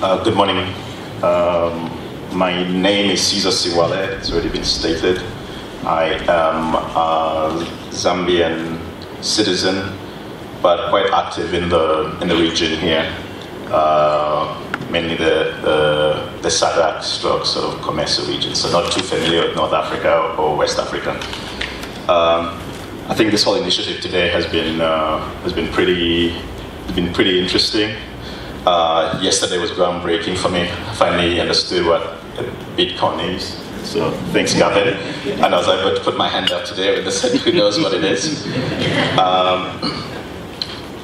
Good morning. My name is Siwale. It's already been stated. I am a Zambian citizen, but quite active in the region here. Mainly the SADC stroke sort of Commercial region, so not too familiar with North Africa or West Africa. I think this whole initiative today has been pretty interesting. Yesterday was groundbreaking for me. I finally understood what Bitcoin is. So thanks, Gavin. And I was able to put my hand up today when they said, who knows what it is.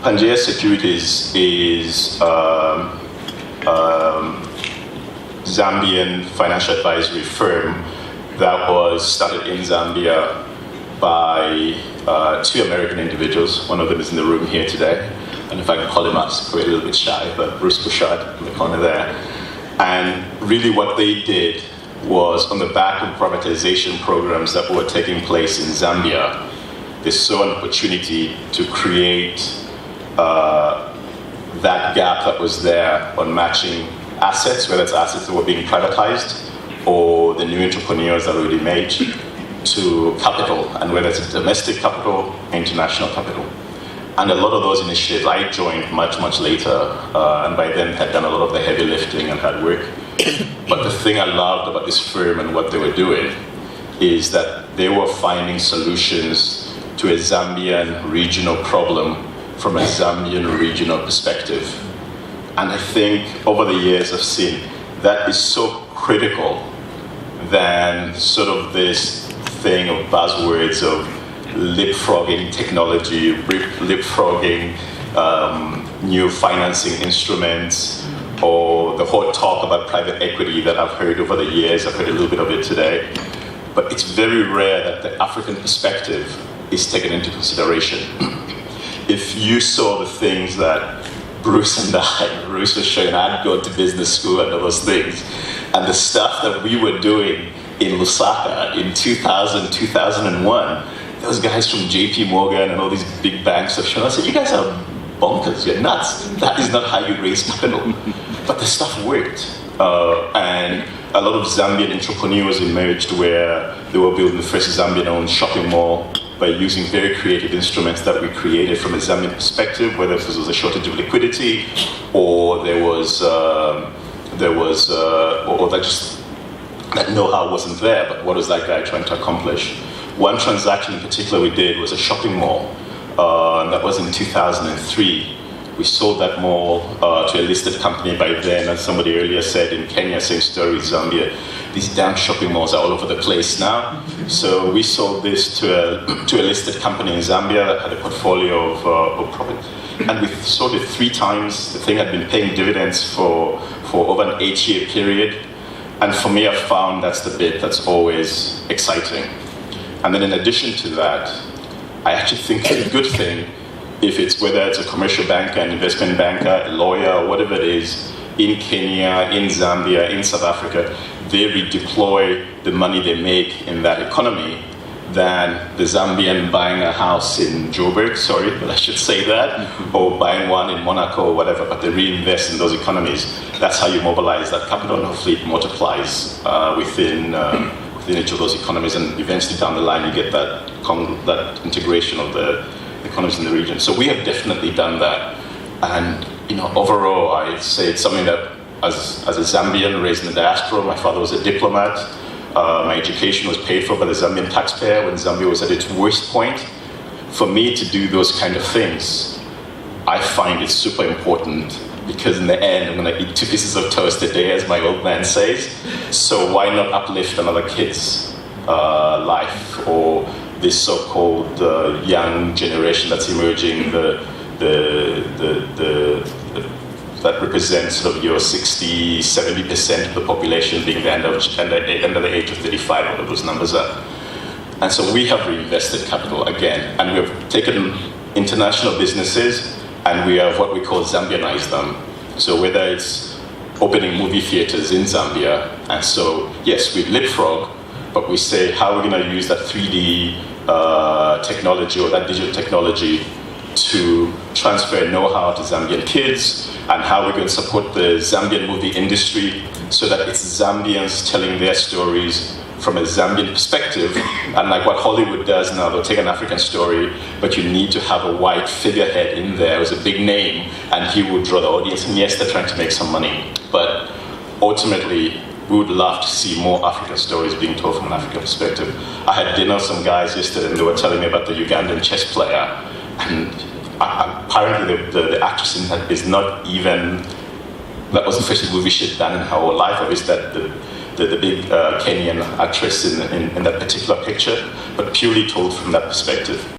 Pangea Securities is Zambian financial advisory firm that was started in Zambia by two American individuals. One of them is in the room here today. And if I can call him up, he's probably a little bit shy, but Bruce Bouchard in the corner there. And really what they did was, on the back of privatization programs that were taking place in Zambia, they saw an opportunity to create that gap that was there on matching assets, whether it's assets that were being privatized or the new entrepreneurs that already made, to capital, and whether it's domestic capital, international capital. And a lot of those initiatives, I joined much, much later, and by then had done a lot of the heavy lifting and hard work. But the thing I loved about this firm and what they were doing is that they were finding solutions to a Zambian regional problem from a Zambian regional perspective. And I think over the years I've seen that is so critical than sort of this thing of buzzwords of leapfrogging technology, leapfrogging new financing instruments, or the whole talk about private equity that I've heard over the years. I've heard a little bit of it today. But it's very rare that the African perspective is taken into consideration. If you saw the things that Bruce was showing, I'd gone to business school and all those things, and the stuff that we were doing in Lusaka in 2000, 2001, those guys from JP Morgan and all these big banks have shown us, you guys are bonkers, you're nuts. That is not how you raise capital. But the stuff worked. And a lot of Zambian entrepreneurs emerged where they were building the first Zambian-owned shopping mall by using very creative instruments that we created from a Zambian perspective, whether this was a shortage of liquidity or that know-how wasn't there, but what was that guy trying to accomplish? One transaction in particular we did was a shopping mall, and that was in 2003. We sold that mall to a listed company by then, as somebody earlier said, in Kenya, same story, Zambia. These damn shopping malls are all over the place now. So we sold this to a listed company in Zambia that had a portfolio of profit. And we sold it 3 times. The thing had been paying dividends for over an 8-year period. And for me, I found that's the bit that's always exciting. And then in addition to that, I actually think it's a good thing if it's, whether it's a commercial banker, an investment banker, a lawyer, or whatever it is, in Kenya, in Zambia, in South Africa, they redeploy the money they make in that economy than the Zambian buying a house in Joburg, sorry, but I should say that, or buying one in Monaco or whatever, but they reinvest in those economies. That's how you mobilize that capital, and hopefully it multiplies within each of those economies, and eventually down the line you get that integration of the economies in the region. So we have definitely done that, and overall I'd say it's something that as a Zambian raised in the diaspora, my father was a diplomat, my education was paid for by the Zambian taxpayer when Zambia was at its worst point. For me to do those kind of things, I find it super important, because in the end I'm going to eat 2 pieces of toast a day, as my old man says. So why not uplift another kid's life, or this so-called young generation that's emerging, that represents sort of your 60, 70% of the population being under the age of 35, whatever those numbers are. And so we have reinvested capital again, and we have taken international businesses and we have what we call Zambianized them. So whether it's opening movie theaters in Zambia, and so yes, we leapfrog, but we say, how are we going to use that 3D technology or that digital technology to transfer know-how to Zambian kids and how we're going to support the Zambian movie industry so that it's Zambians telling their stories from a Zambian perspective. And like what Hollywood does now, they'll take an African story, but you need to have a white figurehead in there who's a big name, and he would draw the audience. And yes, they're trying to make some money, but ultimately, we would love to see more African stories being told from an African perspective. I had dinner with some guys yesterday, and they were telling me about the Ugandan chess player, and apparently the actress in that is not even, that was the first movie she'd done in her whole life, or is that the big Kenyan actress in that particular picture, but purely told from that perspective.